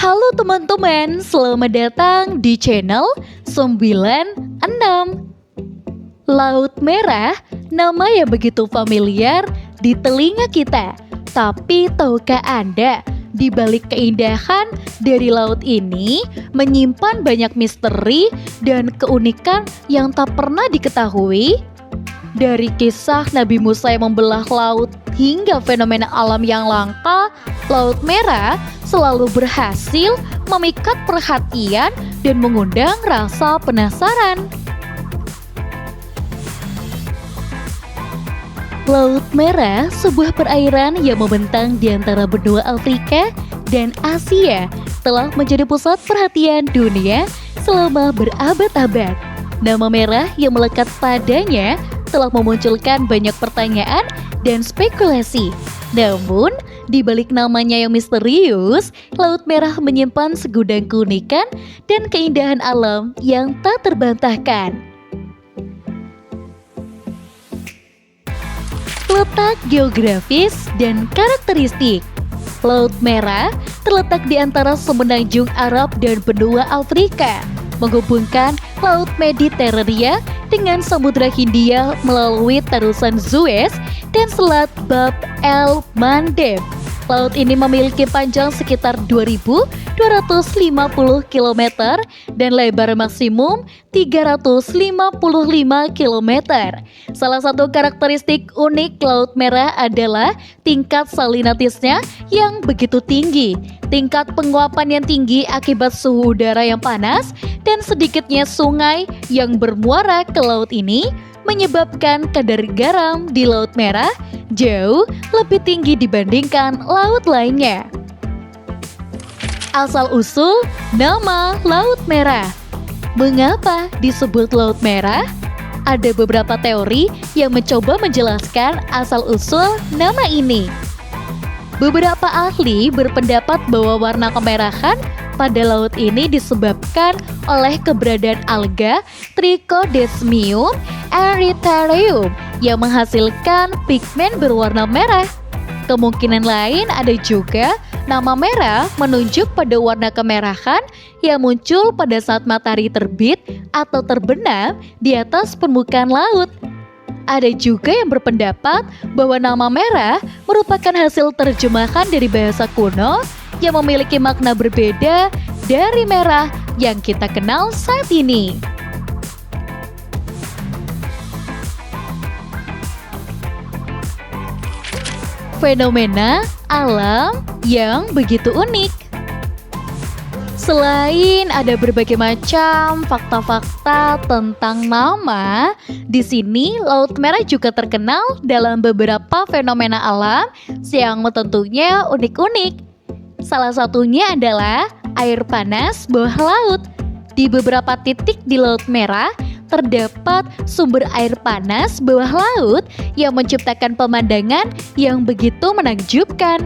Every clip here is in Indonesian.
Halo teman-teman, selamat datang di channel 96. Laut Merah, nama yang begitu familiar di telinga kita. Tapi tahukah Anda, di balik keindahan dari laut ini menyimpan banyak misteri dan keunikan yang tak pernah diketahui? Dari kisah Nabi Musa yang membelah laut hingga fenomena alam yang langka, Laut Merah selalu berhasil memikat perhatian dan mengundang rasa penasaran. Laut Merah, sebuah perairan yang membentang di antara benua Afrika dan Asia, telah menjadi pusat perhatian dunia selama berabad-abad. Nama merah yang melekat padanya telah memunculkan banyak pertanyaan dan spekulasi. Namun, di balik namanya yang misterius, Laut Merah menyimpan segudang keunikan dan keindahan alam yang tak terbantahkan. Letak geografis dan karakteristik. Laut Merah terletak di antara semenanjung Arab dan benua Afrika, menghubungkan Laut Mediterania dengan Samudra Hindia melalui terusan Suez dan Selat Bab el-Mandeb. Laut ini memiliki panjang sekitar 2.250 km dan lebar maksimum 355 km. Salah satu karakteristik unik Laut Merah adalah tingkat salinitasnya yang begitu tinggi. Tingkat penguapan yang tinggi akibat suhu udara yang panas dan sedikitnya sungai yang bermuara ke laut ini menyebabkan kadar garam di Laut Merah jauh lebih tinggi dibandingkan laut lainnya. Asal-usul nama Laut Merah. Mengapa disebut Laut Merah? Ada beberapa teori yang mencoba menjelaskan asal-usul nama ini. Beberapa ahli berpendapat bahwa warna kemerahan pada laut ini disebabkan oleh keberadaan alga Trichodesmium erythraeum yang menghasilkan pigmen berwarna merah. Kemungkinan lain ada juga nama merah menunjuk pada warna kemerahan yang muncul pada saat matahari terbit atau terbenam di atas permukaan laut. Ada juga yang berpendapat bahwa nama merah merupakan hasil terjemahan dari bahasa kuno yang memiliki makna berbeda dari merah yang kita kenal saat ini. Fenomena alam yang begitu unik. Selain ada berbagai macam fakta-fakta tentang nama, di sini Laut Merah juga terkenal dalam beberapa fenomena alam yang tentunya unik-unik. Salah satunya adalah air panas bawah laut. Di beberapa titik di Laut Merah terdapat sumber air panas bawah laut yang menciptakan pemandangan yang begitu menakjubkan.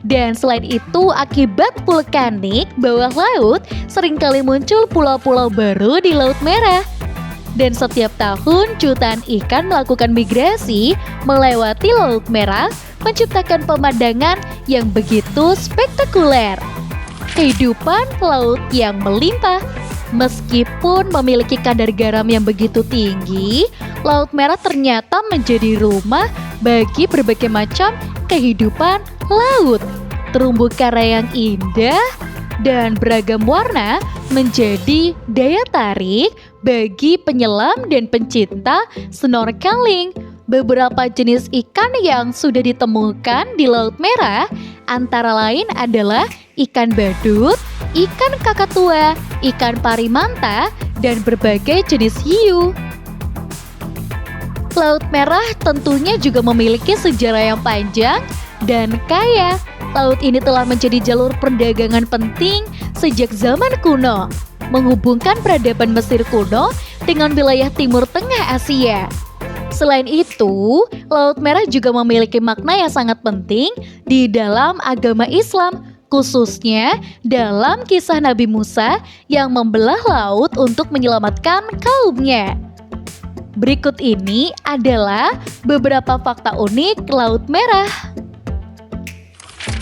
Dan selain itu, akibat vulkanik bawah laut seringkali muncul pulau-pulau baru di Laut Merah. Dan setiap tahun jutaan ikan melakukan migrasi melewati Laut Merah, menciptakan pemandangan yang begitu spektakuler. Kehidupan laut yang melimpah. Meskipun memiliki kadar garam yang begitu tinggi, Laut Merah ternyata menjadi rumah bagi berbagai macam kehidupan laut. Terumbu karang yang indah dan beragam warna menjadi daya tarik bagi penyelam dan pencinta snorkeling. Beberapa jenis ikan yang sudah ditemukan di Laut Merah antara lain adalah ikan badut, ikan kakatua, ikan parimanta, dan berbagai jenis hiu. Laut Merah tentunya juga memiliki sejarah yang panjang dan kaya. Laut ini telah menjadi jalur perdagangan penting sejak zaman kuno, menghubungkan peradaban Mesir kuno dengan wilayah Timur Tengah Asia. Selain itu, Laut Merah juga memiliki makna yang sangat penting di dalam agama Islam, khususnya dalam kisah Nabi Musa yang membelah laut untuk menyelamatkan kaumnya. Berikut ini adalah beberapa fakta unik Laut Merah.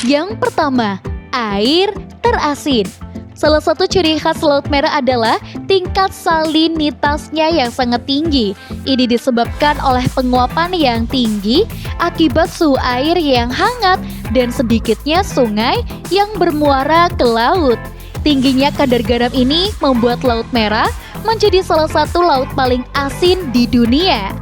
Yang pertama, air terasin. Salah satu ciri khas Laut Merah adalah tingkat salinitasnya yang sangat tinggi. Ini disebabkan oleh penguapan yang tinggi akibat suhu air yang hangat dan sedikitnya sungai yang bermuara ke laut. Tingginya kadar garam ini membuat Laut Merah menjadi salah satu laut paling asin di dunia.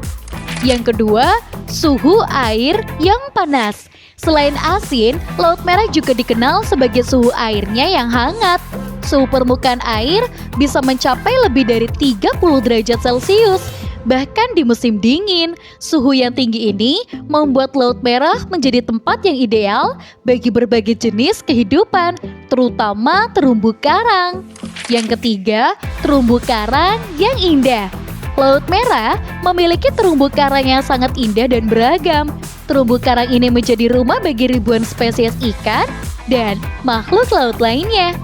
Yang kedua, suhu air yang panas. Selain asin, Laut Merah juga dikenal sebagai suhu airnya yang hangat. Suhu permukaan air bisa mencapai lebih dari 30 derajat Celcius. Bahkan di musim dingin, suhu yang tinggi ini membuat Laut Merah menjadi tempat yang ideal bagi berbagai jenis kehidupan, terutama terumbu karang. Yang ketiga, terumbu karang yang indah. Laut Merah memiliki terumbu karang yang sangat indah dan beragam. Terumbu karang ini menjadi rumah bagi ribuan spesies ikan dan makhluk laut lainnya.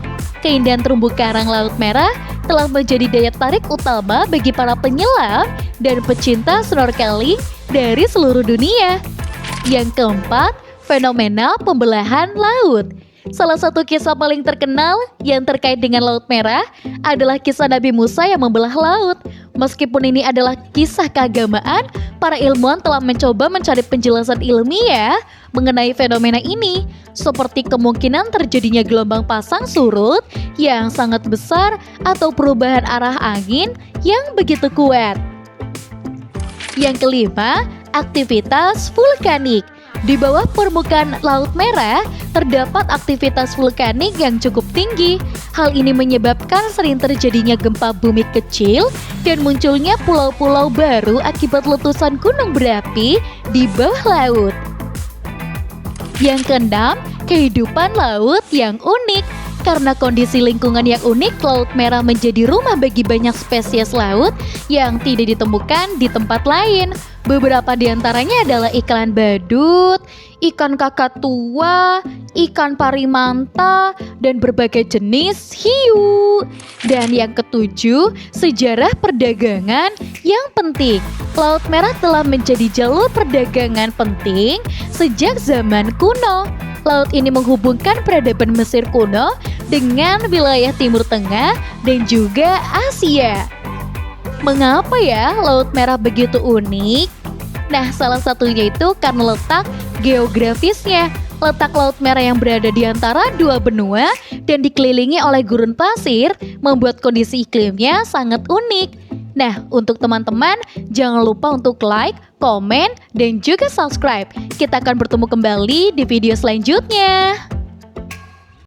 Keindahan terumbu karang Laut Merah telah menjadi daya tarik utama bagi para penyelam dan pecinta snorkeling dari seluruh dunia. Yang keempat, fenomena pembelahan laut. Salah satu kisah paling terkenal yang terkait dengan Laut Merah adalah kisah Nabi Musa yang membelah laut. Meskipun ini adalah kisah keagamaan, para ilmuwan telah mencoba mencari penjelasan ilmiah mengenai fenomena ini, seperti kemungkinan terjadinya gelombang pasang surut yang sangat besar atau perubahan arah angin yang begitu kuat. Yang kelima, aktivitas vulkanik. Di bawah permukaan Laut Merah terdapat aktivitas vulkanik yang cukup tinggi. Hal ini menyebabkan sering terjadinya gempa bumi kecil dan munculnya pulau-pulau baru akibat letusan gunung berapi di bawah laut. Yang keenam, kehidupan laut yang unik. Karena kondisi lingkungan yang unik, Laut Merah menjadi rumah bagi banyak spesies laut yang tidak ditemukan di tempat lain. Beberapa di antaranya adalah ikan badut, ikan kakak tua, ikan parimanta, dan berbagai jenis hiu. Dan yang ketujuh, sejarah perdagangan yang penting. Laut Merah telah menjadi jalur perdagangan penting sejak zaman kuno. Laut ini menghubungkan peradaban Mesir kuno dengan wilayah Timur Tengah dan juga Asia. Mengapa ya Laut Merah begitu unik? Nah, salah satunya itu karena letak geografisnya. Letak Laut Merah yang berada di antara dua benua dan dikelilingi oleh gurun pasir membuat kondisi iklimnya sangat unik. Nah, untuk teman-teman, jangan lupa untuk like, komen, dan juga subscribe. Kita akan bertemu kembali di video selanjutnya.